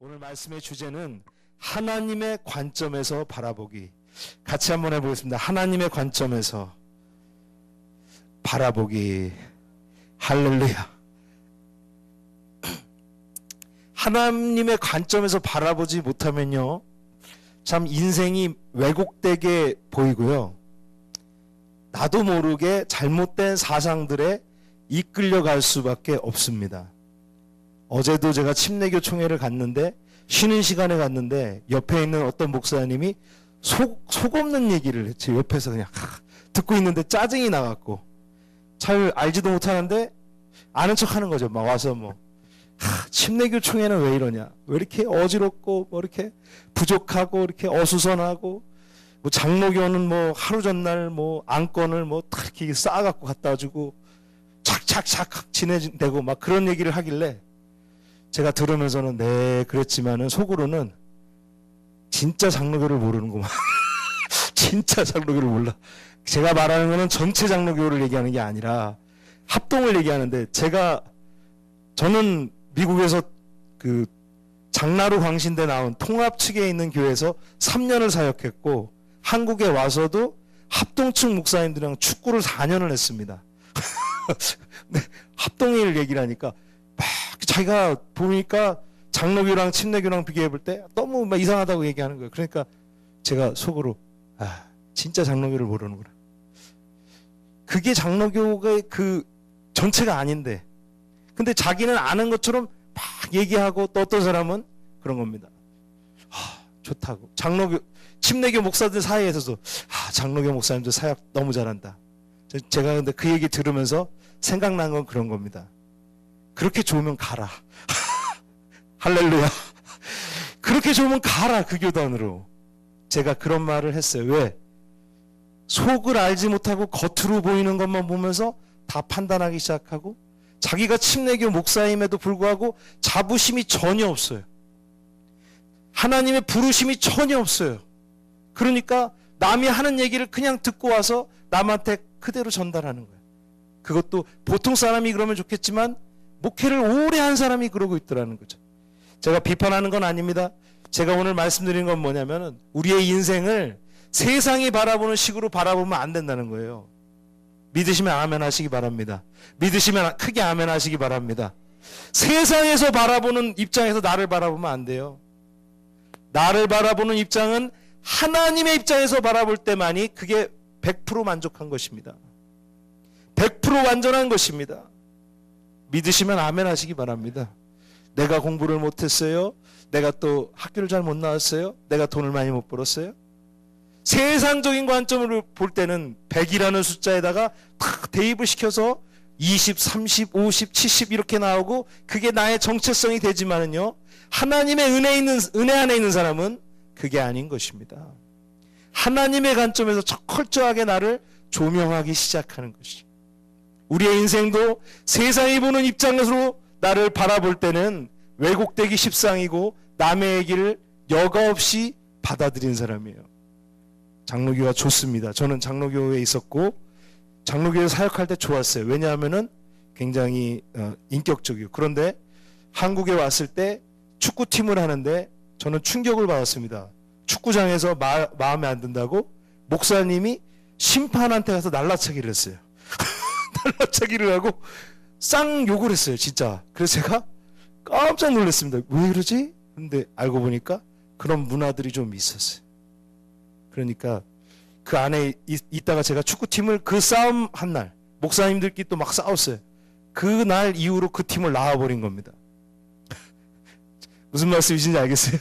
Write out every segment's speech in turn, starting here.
오늘 말씀의 주제는 하나님의 관점에서 바라보기. 같이 한번 해보겠습니다. 하나님의 관점에서 바라보기. 할렐루야. 하나님의 관점에서 바라보지 못하면요, 참 인생이 왜곡되게 보이고요, 나도 모르게 잘못된 사상들에 이끌려갈 수밖에 없습니다. 어제도 제가 침례교 총회를 갔는데, 쉬는 시간에 갔는데 옆에 있는 어떤 목사님이 속 없는 얘기를 했지. 옆에서 그냥 듣고 있는데 짜증이 나갖고, 잘 알지도 못하는데 아는 척 하는 거죠. 막 와서 침례교 총회는 왜 이러냐, 왜 이렇게 어지럽고 뭐 이렇게 부족하고 이렇게 어수선하고, 뭐 장로교는 뭐 하루 전날 뭐 안건을 뭐 딱 이렇게 쌓아갖고 갖다 주고 착착착 지내대고 막 그런 얘기를 하길래, 제가 들으면서는 네 그랬지만은 속으로는 진짜 장로교를 모르는구만. 진짜 장로교를 몰라. 제가 말하는 거는 전체 장로교를 얘기하는 게 아니라 합동을 얘기하는데, 저는 미국에서 그 장나루 광신대 나온 통합 측에 있는 교회에서 3년을 사역했고, 한국에 와서도 합동측 목사님들이랑 축구를 4년을 했습니다. 네, 합동일 얘기를 하니까 막 자기가 보니까 장로교랑 침례교랑 비교해 볼 때 너무 막 이상하다고 얘기하는 거예요. 그러니까 제가 속으로 진짜 장로교를 모르는구나. 그게 장로교의 그 전체가 아닌데, 근데 자기는 아는 것처럼 막 얘기하고, 또 어떤 사람은 그런 겁니다. 좋다고. 장로교, 침례교 목사들 사이에서도 장로교 목사님들 사역 너무 잘한다. 제가 근데 그 얘기 들으면서 생각난 건 그런 겁니다. 그렇게 좋으면 가라. 할렐루야. 그렇게 좋으면 가라, 그 교단으로. 제가 그런 말을 했어요. 왜? 속을 알지 못하고 겉으로 보이는 것만 보면서 다 판단하기 시작하고, 자기가 침례교 목사임에도 불구하고 자부심이 전혀 없어요. 하나님의 부르심이 전혀 없어요. 그러니까 남이 하는 얘기를 그냥 듣고 와서 남한테 그대로 전달하는 거예요. 그것도 보통 사람이 그러면 좋겠지만 목회를 오래 한 사람이 그러고 있더라는 거죠. 제가 비판하는 건 아닙니다. 제가 오늘 말씀드린 건 뭐냐면은, 우리의 인생을 세상이 바라보는 식으로 바라보면 안 된다는 거예요. 믿으시면 아멘 하시기 바랍니다. 믿으시면 크게 아멘 하시기 바랍니다. 세상에서 바라보는 입장에서 나를 바라보면 안 돼요. 나를 바라보는 입장은 하나님의 입장에서 바라볼 때만이 그게 100% 만족한 것입니다. 100% 완전한 것입니다. 믿으시면 아멘 하시기 바랍니다. 내가 공부를 못했어요? 내가 또 학교를 잘 못 나왔어요? 내가 돈을 많이 못 벌었어요? 세상적인 관점으로 볼 때는 100이라는 숫자에다가 탁 대입을 시켜서 20, 30, 50, 70 이렇게 나오고, 그게 나의 정체성이 되지만은요, 하나님의 은혜 안에 있는 사람은 그게 아닌 것입니다. 하나님의 관점에서 철저하게 나를 조명하기 시작하는 것이죠. 우리의 인생도 세상이 보는 입장에서 나를 바라볼 때는 왜곡되기 십상이고, 남의 얘기를 여과 없이 받아들인 사람이에요. 장로교가 좋습니다. 저는 장로교에 있었고 장로교에 사역할 때 좋았어요. 왜냐하면은 굉장히 인격적이고. 그런데 한국에 왔을 때 축구팀을 하는데 저는 충격을 받았습니다. 축구장에서 마음에 안 든다고 목사님이 심판한테 가서 날라차기를 했어요. 날라차기를 하고 쌍 욕을 했어요, 진짜. 그래서 제가 깜짝 놀랐습니다. 왜 그러지? 근데 알고 보니까 그런 문화들이 좀 있었어요. 그러니까 그 안에 있다가 제가 축구팀을, 그 싸움 한 날 목사님들끼리 또 막 싸웠어요. 그날 이후로 그 팀을 나와버린 겁니다. 무슨 말씀이신지 알겠어요?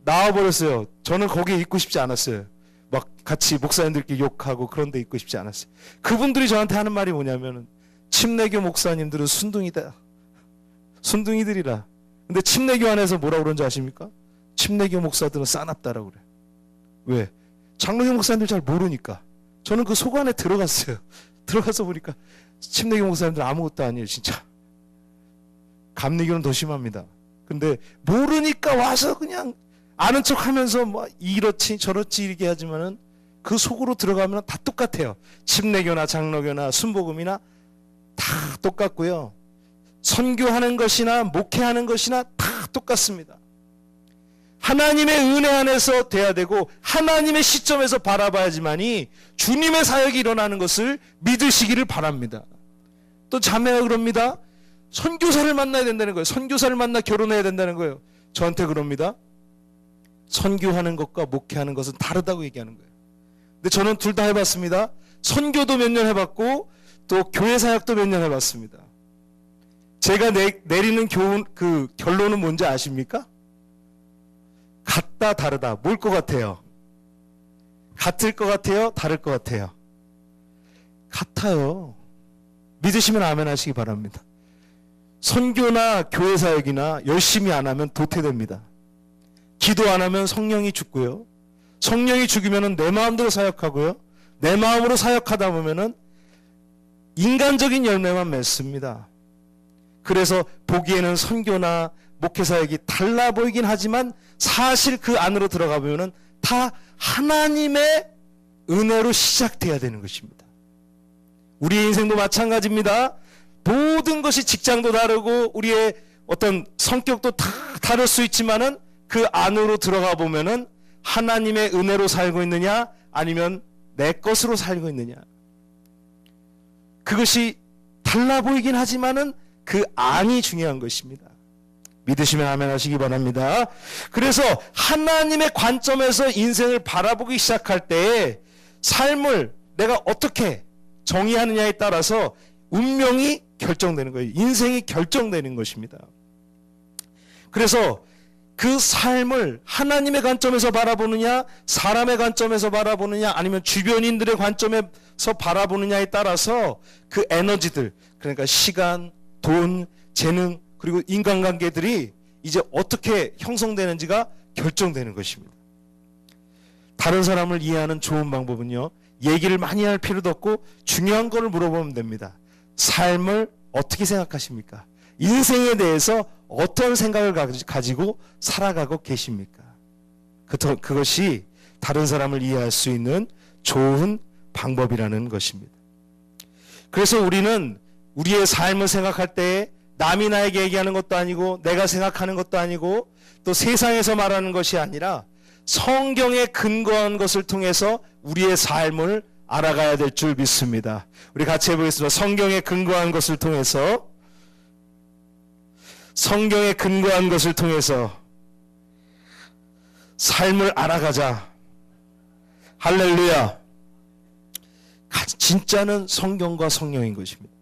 나와버렸어요. 저는 거기에 있고 싶지 않았어요. 막 같이 목사님들끼리 욕하고 그런 데 있고 싶지 않았어요. 그분들이 저한테 하는 말이 뭐냐면은, 침례교 목사님들은 순둥이다, 순둥이들이라. 근데 침례교 안에서 뭐라고 그런지 아십니까? 침례교 목사들은 싸납다라고 그래요. 왜? 장로교 목사님들 잘 모르니까. 저는 그 속 안에 들어갔어요. 들어가서 보니까 침례교 목사님들 아무것도 아니에요, 진짜. 감리교는 더 심합니다. 근데 모르니까 와서 그냥 아는 척 하면서 뭐 이렇지 저렇지 이렇게 하지만은 그 속으로 들어가면 다 똑같아요. 침례교나 장로교나 순복음이나 다 똑같고요. 선교하는 것이나 목회하는 것이나 다 똑같습니다. 하나님의 은혜 안에서 돼야 되고 하나님의 시점에서 바라봐야지만이 주님의 사역이 일어나는 것을 믿으시기를 바랍니다. 또 자매가 그럽니다. 선교사를 만나야 된다는 거예요. 선교사를 만나 결혼해야 된다는 거예요. 저한테 그럽니다. 선교하는 것과 목회하는 것은 다르다고 얘기하는 거예요. 근데 저는 둘 다 해봤습니다. 선교도 몇 년 해봤고 또 교회 사역도 몇 년 해봤습니다. 제가 내리는 결론은 뭔지 아십니까? 같다 다르다. 뭘 것 같아요? 같을 것 같아요? 다를 것 같아요? 같아요. 믿으시면 아멘 하시기 바랍니다. 선교나 교회 사역이나 열심히 안 하면 도태됩니다. 기도 안 하면 성령이 죽고요. 성령이 죽으면 내 마음대로 사역하고요. 내 마음으로 사역하다 보면은 인간적인 열매만 맺습니다. 그래서 보기에는 선교나 목회 사역이 달라 보이긴 하지만 사실 그 안으로 들어가 보면은 다 하나님의 은혜로 시작돼야 되는 것입니다. 우리의 인생도 마찬가지입니다. 모든 것이 직장도 다르고 우리의 어떤 성격도 다 다를 수 있지만은 그 안으로 들어가 보면은 하나님의 은혜로 살고 있느냐 아니면 내 것으로 살고 있느냐, 그것이 달라 보이긴 하지만은 그 안이 중요한 것입니다. 믿으시면 아멘 하시기 바랍니다. 그래서 하나님의 관점에서 인생을 바라보기 시작할 때에 삶을 내가 어떻게 정의하느냐에 따라서 운명이 결정되는 거예요. 인생이 결정되는 것입니다. 그래서 그 삶을 하나님의 관점에서 바라보느냐, 사람의 관점에서 바라보느냐, 아니면 주변인들의 관점에서 바라보느냐에 따라서 그 에너지들, 그러니까 시간, 돈, 재능, 그리고 인간관계들이 이제 어떻게 형성되는지가 결정되는 것입니다. 다른 사람을 이해하는 좋은 방법은요, 얘기를 많이 할 필요도 없고 중요한 거를 물어보면 됩니다. 삶을 어떻게 생각하십니까? 인생에 대해서 어떤 생각을 가지고 살아가고 계십니까? 그것이 다른 사람을 이해할 수 있는 좋은 방법이라는 것입니다. 그래서 우리는 우리의 삶을 생각할 때 남이 나에게 얘기하는 것도 아니고 내가 생각하는 것도 아니고 또 세상에서 말하는 것이 아니라 성경에 근거한 것을 통해서 우리의 삶을 알아가야 될 줄 믿습니다. 우리 같이 해보겠습니다. 성경에 근거한 것을 통해서 삶을 알아가자. 할렐루야. 진짜는 성경과 성령인 것입니다.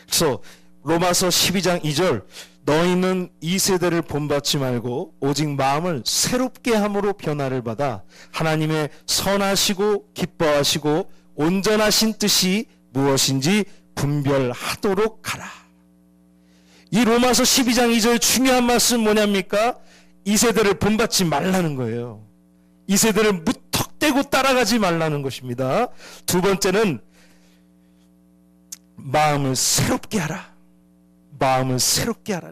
그래서 로마서 12장 2절, 너희는 이 세대를 본받지 말고 오직 마음을 새롭게 함으로 변화를 받아 하나님의 선하시고 기뻐하시고 온전하신 뜻이 무엇인지 분별하도록 하라. 이 로마서 12장 2절 중요한 말씀 뭐냐입니까? 이 세대를 본받지 말라는 거예요. 이 세대를 무턱대고 따라가지 말라는 것입니다. 두 번째는 마음을 새롭게 하라. 마음을 새롭게 하라.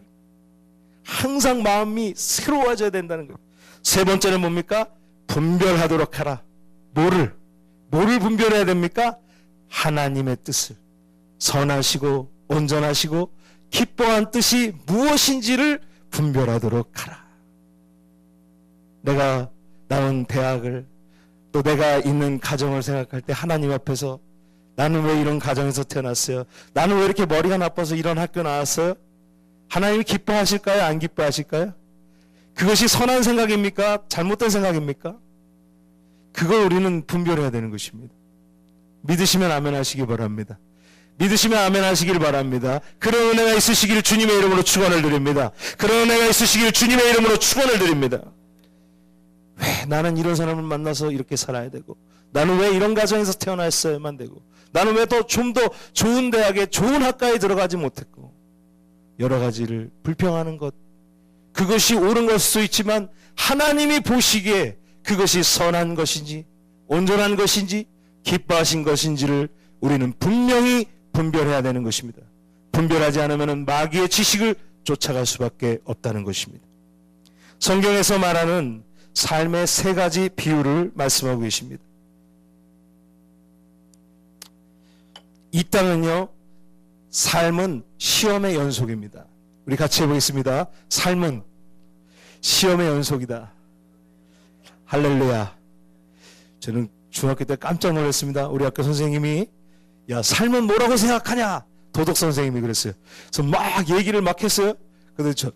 항상 마음이 새로워져야 된다는 거예요. 세 번째는 뭡니까? 분별하도록 하라. 뭐를 분별해야 됩니까? 하나님의 뜻을, 선하시고 온전하시고 기뻐한 뜻이 무엇인지를 분별하도록 하라. 내가 나온 대학을, 또 내가 있는 가정을 생각할 때 하나님 앞에서 나는 왜 이런 가정에서 태어났어요? 나는 왜 이렇게 머리가 나빠서 이런 학교 나왔어요? 하나님이 기뻐하실까요? 안 기뻐하실까요? 그것이 선한 생각입니까? 잘못된 생각입니까? 그걸 우리는 분별해야 되는 것입니다. 믿으시면 아멘 하시기 바랍니다. 믿으시면 아멘 하시길 바랍니다. 그런 은혜가 있으시길 주님의 이름으로 축원을 드립니다. 그런 은혜가 있으시길 주님의 이름으로 축원을 드립니다. 왜 나는 이런 사람을 만나서 이렇게 살아야 되고, 나는 왜 이런 가정에서 태어났어야만 되고, 나는 왜 좀 더 좋은 대학에 좋은 학과에 들어가지 못했고, 여러 가지를 불평하는 것, 그것이 옳은 것일 수 있지만 하나님이 보시기에 그것이 선한 것인지 온전한 것인지 기뻐하신 것인지를 우리는 분명히 분별해야 되는 것입니다. 분별하지 않으면 마귀의 지식을 쫓아갈 수밖에 없다는 것입니다. 성경에서 말하는 삶의 세 가지 비유를 말씀하고 계십니다. 이 땅은요, 삶은 시험의 연속입니다. 우리 같이 해보겠습니다. 삶은 시험의 연속이다. 할렐루야. 저는 중학교 때 깜짝 놀랐습니다. 우리 학교 선생님이 야, 삶은 뭐라고 생각하냐? 도덕 선생님이 그랬어요. 그래서 막 얘기를 막 했어요. 근데 저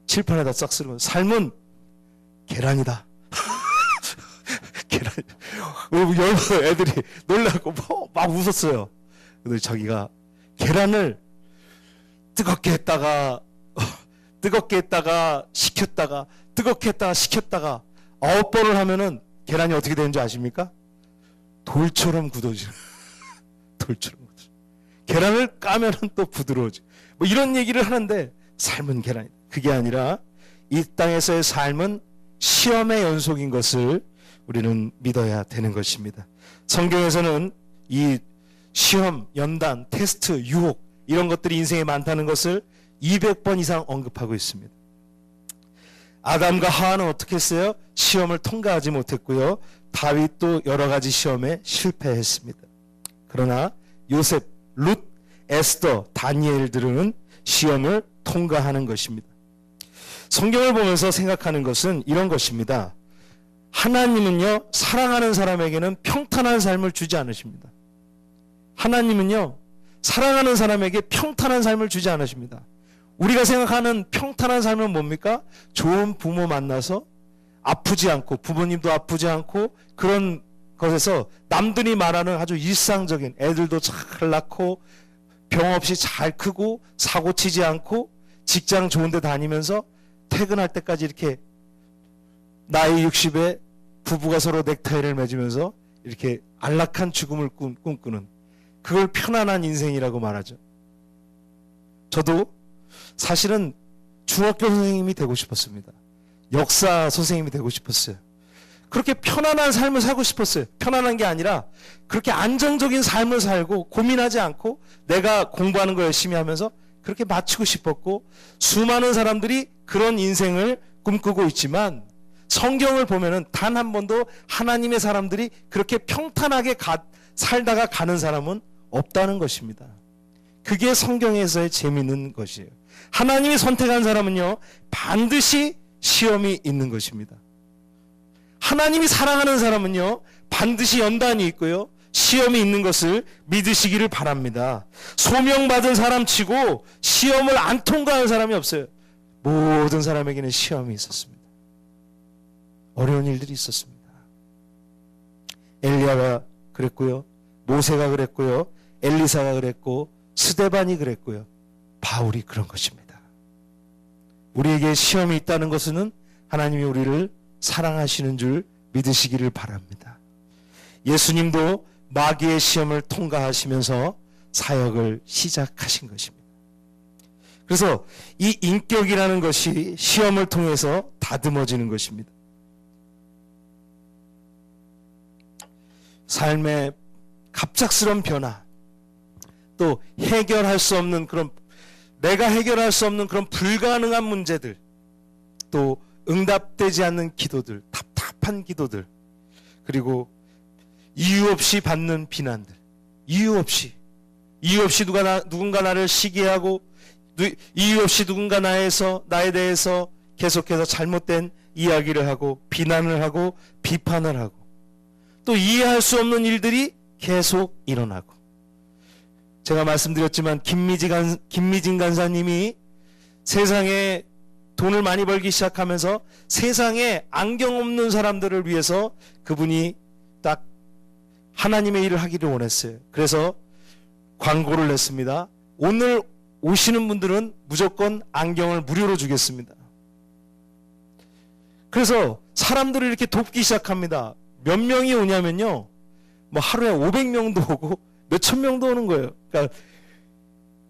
칠판에다 싹 쓰는 거. 삶은 계란이다. 계란. 여러 애들이 놀라고 막 웃었어요. 근데 자기가 계란을 뜨겁게 했다가 식혔다가 뜨겁게 했다가 식혔다가 9번을 하면은 계란이 어떻게 되는 줄 아십니까? 돌처럼 굳어지는. 돌처럼 굳어지는. 계란을 까면은 또 부드러워져. 뭐 이런 얘기를 하는데 삶은 계란이다. 그게 아니라 이 땅에서의 삶은 시험의 연속인 것을 우리는 믿어야 되는 것입니다. 성경에서는 이 시험, 연단, 테스트, 유혹 이런 것들이 인생에 많다는 것을 200번 이상 언급하고 있습니다. 아담과 하와는 어떻게 했어요? 시험을 통과하지 못했고요. 다윗도 여러 가지 시험에 실패했습니다. 그러나 요셉, 룻, 에스더, 다니엘들은 시험을 통과하는 것입니다. 성경을 보면서 생각하는 것은 이런 것입니다. 하나님은요, 사랑하는 사람에게는 평탄한 삶을 주지 않으십니다. 하나님은요, 사랑하는 사람에게 평탄한 삶을 주지 않으십니다. 우리가 생각하는 평탄한 삶은 뭡니까? 좋은 부모 만나서 아프지 않고, 부모님도 아프지 않고, 그런 것에서 남들이 말하는 아주 일상적인, 애들도 잘 낳고 병 없이 잘 크고 사고 치지 않고 직장 좋은 데 다니면서 퇴근할 때까지 이렇게 나이 60에 부부가 서로 넥타이를 맺으면서 이렇게 안락한 죽음을 꿈꾸는, 그걸 편안한 인생이라고 말하죠. 저도 사실은 중학교 선생님이 되고 싶었습니다. 역사 선생님이 되고 싶었어요. 그렇게 편안한 삶을 살고 싶었어요. 편안한 게 아니라 그렇게 안정적인 삶을 살고 고민하지 않고 내가 공부하는 거 열심히 하면서 그렇게 마치고 싶었고, 수많은 사람들이 그런 인생을 꿈꾸고 있지만 성경을 보면은 단 한 번도 하나님의 사람들이 그렇게 평탄하게 살다가 가는 사람은 없다는 것입니다. 그게 성경에서의 재미있는 것이에요. 하나님이 선택한 사람은요, 반드시 시험이 있는 것입니다. 하나님이 사랑하는 사람은요, 반드시 연단이 있고요, 시험이 있는 것을 믿으시기를 바랍니다. 소명받은 사람 치고 시험을 안 통과한 사람이 없어요. 모든 사람에게는 시험이 있었습니다. 어려운 일들이 있었습니다. 엘리야가 그랬고요, 모세가 그랬고요, 엘리사가 그랬고, 스데반이 그랬고요, 바울이 그런 것입니다. 우리에게 시험이 있다는 것은 하나님이 우리를 사랑하시는 줄 믿으시기를 바랍니다. 예수님도 마귀의 시험을 통과하시면서 사역을 시작하신 것입니다. 그래서 이 인격이라는 것이 시험을 통해서 다듬어지는 것입니다. 삶의 갑작스러운 변화, 또 해결할 수 없는 그런, 내가 해결할 수 없는 그런 불가능한 문제들, 또 응답되지 않는 기도들, 답답한 기도들, 그리고 이유 없이 받는 비난들, 이유 없이 누군가 나를 시기하고, 이유 없이 누군가 나에 대해서 계속해서 잘못된 이야기를 하고 비난을 하고 비판을 하고, 또 이해할 수 없는 일들이 계속 일어나고. 제가 말씀드렸지만 김미진 간사님이 세상에 돈을 많이 벌기 시작하면서 세상에 안경 없는 사람들을 위해서 그분이 딱 하나님의 일을 하기를 원했어요. 그래서 광고를 냈습니다. 오늘 오시는 분들은 무조건 안경을 무료로 주겠습니다. 그래서 사람들을 이렇게 돕기 시작합니다. 몇 명이 오냐면요, 뭐 하루에 500명도 오고 몇천 명도 오는 거예요. 그러니까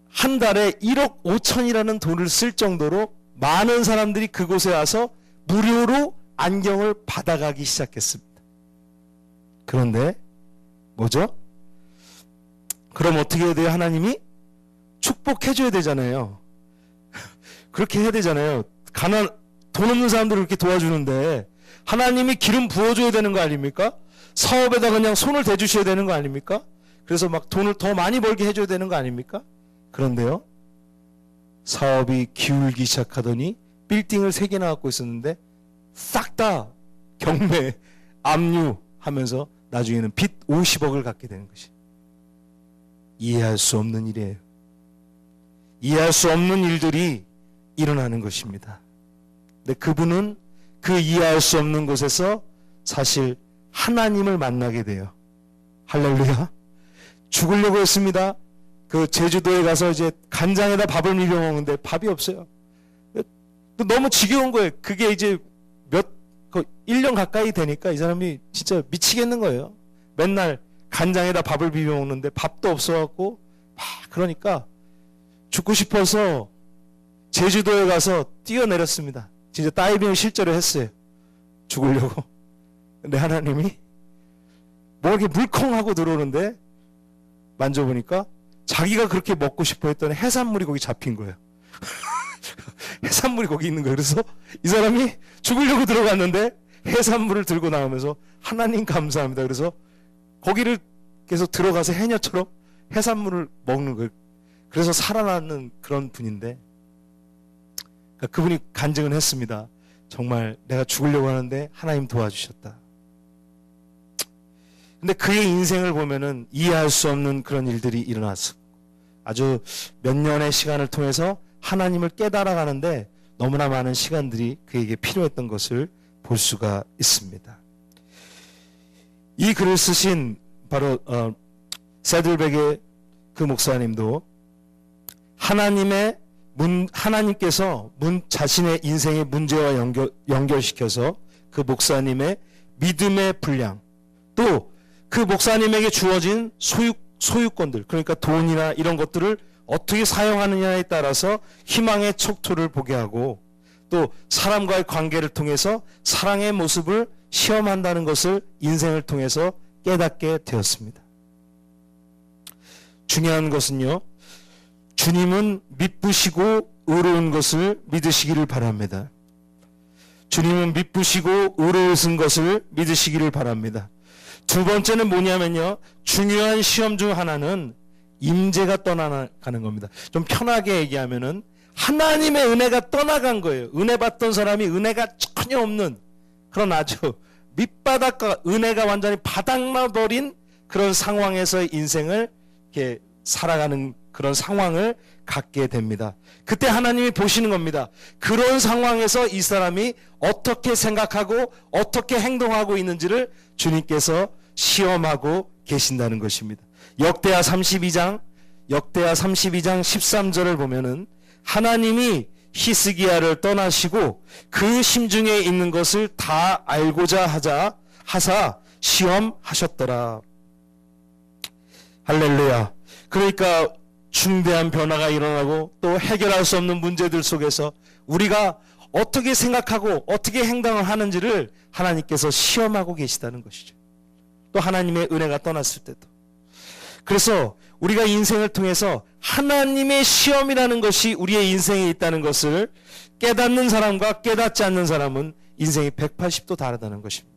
한 달에 1억 5천이라는 돈을 쓸 정도로 많은 사람들이 그곳에 와서 무료로 안경을 받아가기 시작했습니다. 그런데 뭐죠? 그럼 어떻게 해야 돼요? 하나님이 축복해줘야 되잖아요. 그렇게 해야 되잖아요. 돈 없는 사람들을 이렇게 도와주는데 하나님이 기름 부어줘야 되는 거 아닙니까? 사업에다 그냥 손을 대주셔야 되는 거 아닙니까? 그래서 막 돈을 더 많이 벌게 해줘야 되는 거 아닙니까? 그런데요, 사업이 기울기 시작하더니 빌딩을 3개나 갖고 있었는데 싹 다 경매, 압류 하면서 나중에는 빚 50억을 갖게 되는 것이 이해할 수 없는 일이에요. 이해할 수 없는 일들이 일어나는 것입니다. 근데 그분은 그 이해할 수 없는 곳에서 사실 하나님을 만나게 돼요. 할렐루야. 죽으려고 했습니다. 그 제주도에 가서 이제 간장에다 밥을 비벼 먹는데 밥이 없어요. 너무 지겨운 거예요. 그게 이제 1년 가까이 되니까 이 사람이 진짜 미치겠는 거예요. 맨날 간장에다 밥을 비벼 먹는데 밥도 없어갖고 막 그러니까 죽고 싶어서 제주도에 가서 뛰어내렸습니다. 진짜 다이빙을 실제로 했어요. 죽으려고. 근데 하나님이 뭐 이렇게 물컹하고 들어오는데 만져보니까 자기가 그렇게 먹고 싶어 했던 해산물이 거기 잡힌 거예요. 해산물이 거기 있는 거예요. 그래서 이 사람이 죽으려고 들어갔는데 해산물을 들고 나오면서 하나님 감사합니다. 그래서 거기를 계속 들어가서 해녀처럼 해산물을 먹는 거예요. 그래서 살아나는 그런 분인데 그러니까 그분이 간증을 했습니다. 정말 내가 죽으려고 하는데 하나님 도와주셨다. 근데 그의 인생을 보면은 이해할 수 없는 그런 일들이 일어났어. 아주 몇 년의 시간을 통해서 하나님을 깨달아가는데 너무나 많은 시간들이 그에게 필요했던 것을 볼 수가 있습니다. 이 글을 쓰신 바로 세들백의 그 목사님도 하나님께서 자신의 인생의 문제와 연결시켜서 그 목사님의 믿음의 분량 또 그 목사님에게 주어진 소유권들 그러니까 돈이나 이런 것들을 어떻게 사용하느냐에 따라서 희망의 척도를 보게 하고 또 사람과의 관계를 통해서 사랑의 모습을 시험한다는 것을 인생을 통해서 깨닫게 되었습니다. 중요한 것은요. 주님은 미쁘시고 의로운 것을 믿으시기를 바랍니다. 주님은 미쁘시고 의로우신 것을 믿으시기를 바랍니다. 두 번째는 뭐냐면요. 중요한 시험 중 하나는 임재가 떠나가는 겁니다. 좀 편하게 얘기하면은 하나님의 은혜가 떠나간 거예요. 은혜 받던 사람이 은혜가 전혀 없는 그런 아주 밑바닥과 은혜가 완전히 바닥나버린 그런 상황에서 인생을 이렇게 살아가는 그런 상황을 갖게 됩니다. 그때 하나님이 보시는 겁니다. 그런 상황에서 이 사람이 어떻게 생각하고 어떻게 행동하고 있는지를 주님께서 시험하고 계신다는 것입니다. 역대하 32장 13절을 보면은 하나님이 히스기야를 떠나시고 그 심중에 있는 것을 다 알고자 하사 시험하셨더라. 할렐루야. 그러니까 중대한 변화가 일어나고 또 해결할 수 없는 문제들 속에서 우리가 어떻게 생각하고 어떻게 행동을 하는지를 하나님께서 시험하고 계시다는 것이죠. 또 하나님의 은혜가 떠났을 때도. 그래서 우리가 인생을 통해서 하나님의 시험이라는 것이 우리의 인생에 있다는 것을 깨닫는 사람과 깨닫지 않는 사람은 인생이 180도 다르다는 것입니다.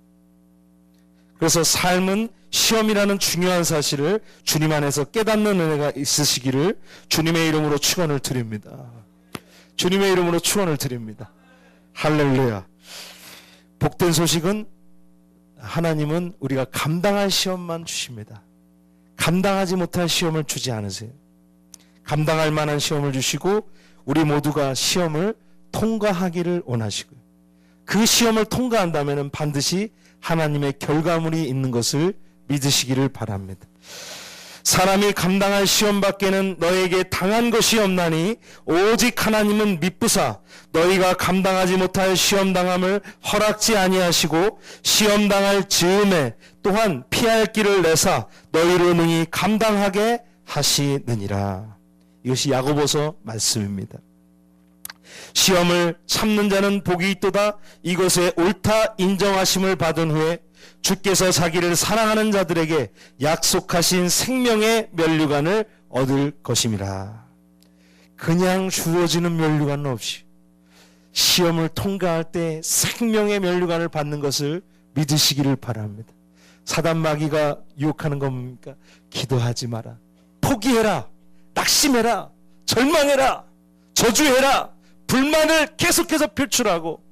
그래서 삶은 시험이라는 중요한 사실을 주님 안에서 깨닫는 은혜가 있으시기를 주님의 이름으로 축원을 드립니다. 주님의 이름으로 축원을 드립니다. 할렐루야. 복된 소식은 하나님은 우리가 감당할 시험만 주십니다. 감당하지 못할 시험을 주지 않으세요. 감당할 만한 시험을 주시고 우리 모두가 시험을 통과하기를 원하시고요. 그 시험을 통과한다면 반드시 하나님의 결과물이 있는 것을 믿으시기를 바랍니다. 사람이 감당할 시험 밖에는 너에게 당한 것이 없나니 오직 하나님은 미쁘사 너희가 감당하지 못할 시험 당함을 허락지 아니하시고 시험 당할 즈음에 또한 피할 길을 내사 너희로 능히 감당하게 하시느니라. 이것이 야고보서 말씀입니다. 시험을 참는 자는 복이 있도다. 이것에 옳다 인정하심을 받은 후에 주께서 자기를 사랑하는 자들에게 약속하신 생명의 면류관을 얻을 것임이라. 그냥 주어지는 면류관은 없이 시험을 통과할 때 생명의 면류관을 받는 것을 믿으시기를 바랍니다. 사단 마귀가 유혹하는 건 뭡니까? 기도하지 마라. 포기해라. 낙심해라. 절망해라. 저주해라. 불만을 계속해서 표출하고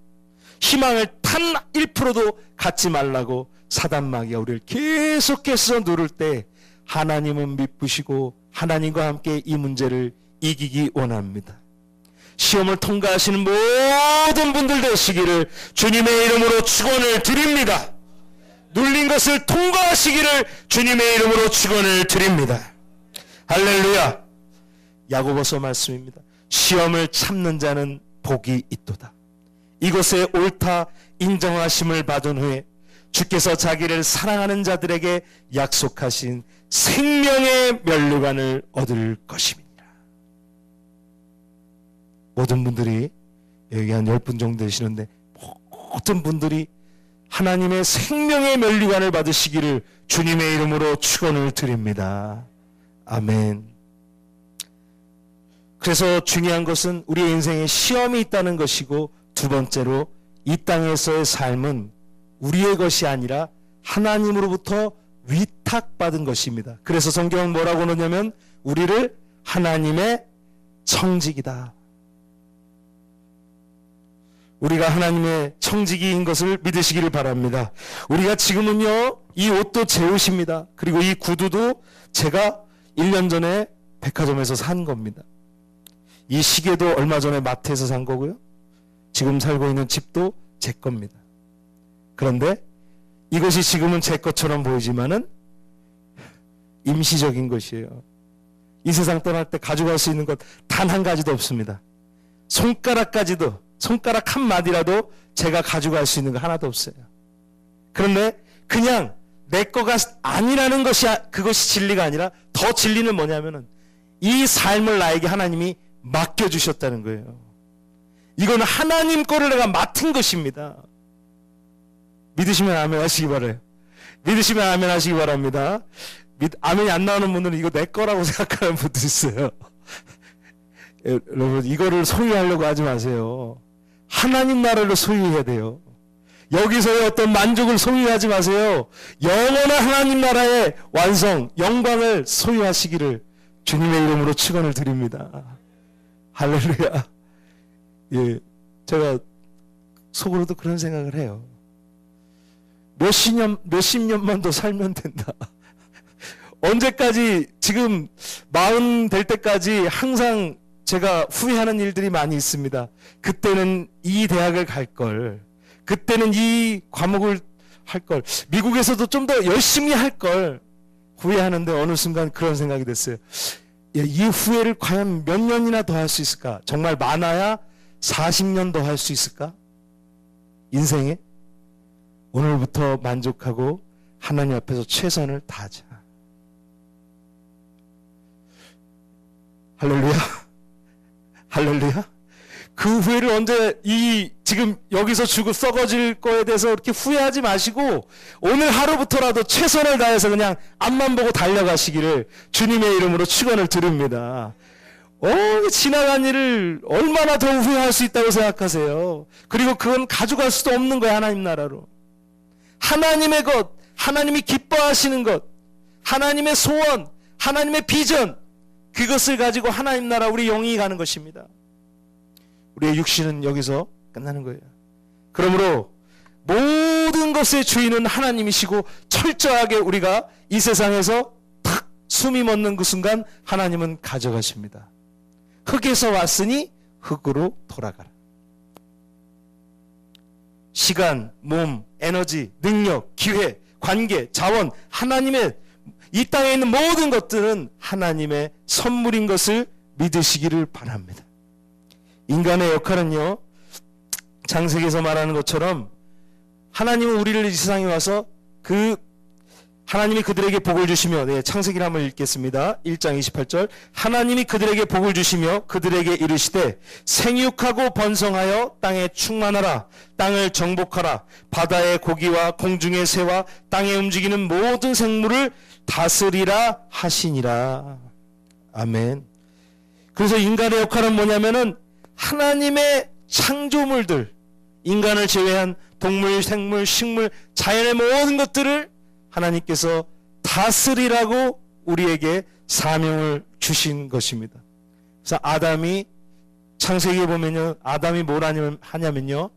희망을 단 1%도 갖지 말라고 사단 마귀가 우리를 계속해서 누를 때 하나님은 미쁘시고 하나님과 함께 이 문제를 이기기 원합니다. 시험을 통과하시는 모든 분들 되시기를 주님의 이름으로 축원을 드립니다. 눌린 것을 통과하시기를 주님의 이름으로 축원을 드립니다. 할렐루야. 야고보서 말씀입니다. 시험을 참는 자는 복이 있도다. 이것에 옳다 인정하심을 받은 후에 주께서 자기를 사랑하는 자들에게 약속하신 생명의 면류관을 얻을 것입니다. 모든 분들이 여기 한 10분 정도 되시는데 모든 분들이 하나님의 생명의 면류관을 받으시기를 주님의 이름으로 축원을 드립니다. 아멘. 그래서 중요한 것은 우리의 인생에 시험이 있다는 것이고, 두 번째로 이 땅에서의 삶은 우리의 것이 아니라 하나님으로부터 위탁받은 것입니다. 그래서 성경은 뭐라고 하냐면 우리를 하나님의 청직이다. 우리가 하나님의 청지기인 것을 믿으시기를 바랍니다. 우리가 지금은요, 이 옷도 제 옷입니다. 그리고 이 구두도 제가 1년 전에 백화점에서 산 겁니다. 이 시계도 얼마 전에 마트에서 산 거고요. 지금 살고 있는 집도 제 겁니다. 그런데 이것이 지금은 제 것처럼 보이지만은 임시적인 것이에요. 이 세상 떠날 때 가져갈 수 있는 것 단 한 가지도 없습니다. 손가락 한 마디라도 제가 가져갈 수 있는 거 하나도 없어요. 그런데 그냥 내 거가 아니라는 것이, 그것이 진리가 아니라 더 진리는 뭐냐면은 이 삶을 나에게 하나님이 맡겨주셨다는 거예요. 이건 하나님 거를 내가 맡은 것입니다. 믿으시면 아멘 하시기 바라요. 믿으시면 아멘 하시기 바랍니다. 아멘이 안 나오는 분들은 이거 내 거라고 생각하는 분들 있어요. 여러분, 이거를 소유하려고 하지 마세요. 하나님 나라를 소유해야 돼요. 여기서의 어떤 만족을 소유하지 마세요. 영원한 하나님 나라의 완성, 영광을 소유하시기를 주님의 이름으로 축원을 드립니다. 할렐루야. 예, 제가 속으로도 그런 생각을 해요. 몇십 년만 더 살면 된다. 언제까지, 지금 40 될 때까지 항상 제가 후회하는 일들이 많이 있습니다. 그때는 이 대학을 갈 걸, 그때는 이 과목을 할 걸, 미국에서도 좀 더 열심히 할 걸 후회하는데 어느 순간 그런 생각이 됐어요. 이 후회를 과연 몇 년이나 더 할 수 있을까? 정말 많아야 40년 더 할 수 있을까? 인생에? 오늘부터 만족하고 하나님 앞에서 최선을 다하자. 할렐루야. 할렐루야. 그 후회를 언제, 지금 여기서 죽고 썩어질 거에 대해서 그렇게 후회하지 마시고 오늘 하루부터라도 최선을 다해서 그냥 앞만 보고 달려가시기를 주님의 이름으로 축원을 드립니다. 지나간 일을 얼마나 더 후회할 수 있다고 생각하세요? 그리고 그건 가져갈 수도 없는 거예요. 하나님 나라로. 하나님의 것, 하나님이 기뻐하시는 것, 하나님의 소원, 하나님의 비전, 그것을 가지고 하나님 나라 우리 영이 가는 것입니다. 우리의 육신은 여기서 끝나는 거예요. 그러므로 모든 것의 주인은 하나님이시고 철저하게 우리가 이 세상에서 탁 숨이 멎는 그 순간 하나님은 가져가십니다. 흙에서 왔으니 흙으로 돌아가라. 시간, 몸, 에너지, 능력, 기회, 관계, 자원, 하나님의 이 땅에 있는 모든 것들은 하나님의 선물인 것을 믿으시기를 바랍니다. 인간의 역할은요, 창세기에서 말하는 것처럼 하나님은 우리를 이 세상에 와서 하나님이 그들에게 복을 주시며, 창세기를 한번 읽겠습니다. 1장 28절. 하나님이 그들에게 복을 주시며 그들에게 이르시되 생육하고 번성하여 땅에 충만하라. 땅을 정복하라. 바다의 고기와 공중의 새와 땅에 움직이는 모든 생물을 다스리라 하시니라. 아멘. 그래서 인간의 역할은 뭐냐면은 하나님의 창조물들, 인간을 제외한 동물, 생물, 식물, 자연의 모든 것들을 하나님께서 다스리라고 우리에게 사명을 주신 것입니다. 그래서 아담이, 창세기에 보면요, 아담이 뭘 하냐면요,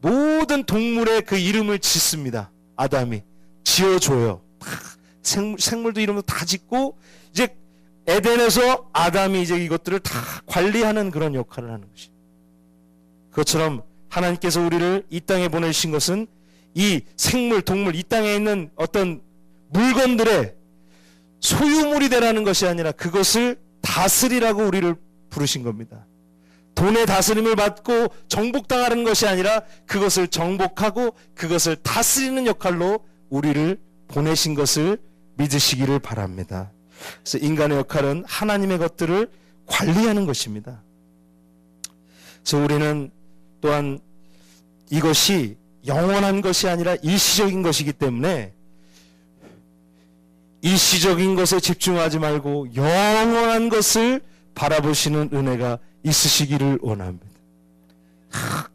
모든 동물의 그 이름을 짓습니다. 아담이 지어줘요. 생물도 이름도 다 짓고, 이제 에덴에서 아담이 이제 이것들을 다 관리하는 그런 역할을 하는 것이. 그것처럼 하나님께서 우리를 이 땅에 보내신 것은 이 생물, 동물, 이 땅에 있는 어떤 물건들의 소유물이 되라는 것이 아니라 그것을 다스리라고 우리를 부르신 겁니다. 돈의 다스림을 받고 정복당하는 것이 아니라 그것을 정복하고 그것을 다스리는 역할로 우리를 보내신 것을 믿으시기를 바랍니다. 그래서 인간의 역할은 하나님의 것들을 관리하는 것입니다. 그래서 우리는 또한 이것이 영원한 것이 아니라 일시적인 것이기 때문에 일시적인 것에 집중하지 말고 영원한 것을 바라보시는 은혜가 있으시기를 원합니다.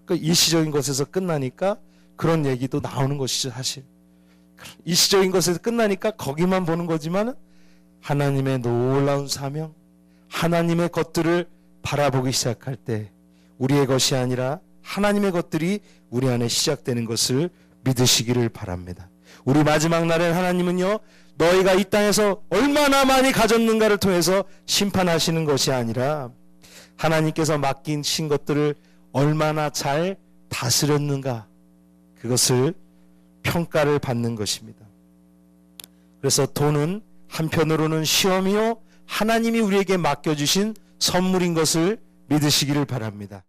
그 일시적인 것에서 끝나니까 그런 얘기도 나오는 것이죠, 사실. 일시적인 것에서 끝나니까 거기만 보는 거지만 하나님의 놀라운 사명, 하나님의 것들을 바라보기 시작할 때 우리의 것이 아니라 하나님의 것들이 우리 안에 시작되는 것을 믿으시기를 바랍니다. 우리 마지막 날엔 하나님은요, 너희가 이 땅에서 얼마나 많이 가졌는가를 통해서 심판하시는 것이 아니라 하나님께서 맡기신 것들을 얼마나 잘 다스렸는가, 그것을 평가를 받는 것입니다. 그래서 돈은 한편으로는 시험이요 하나님이 우리에게 맡겨주신 선물인 것을 믿으시기를 바랍니다.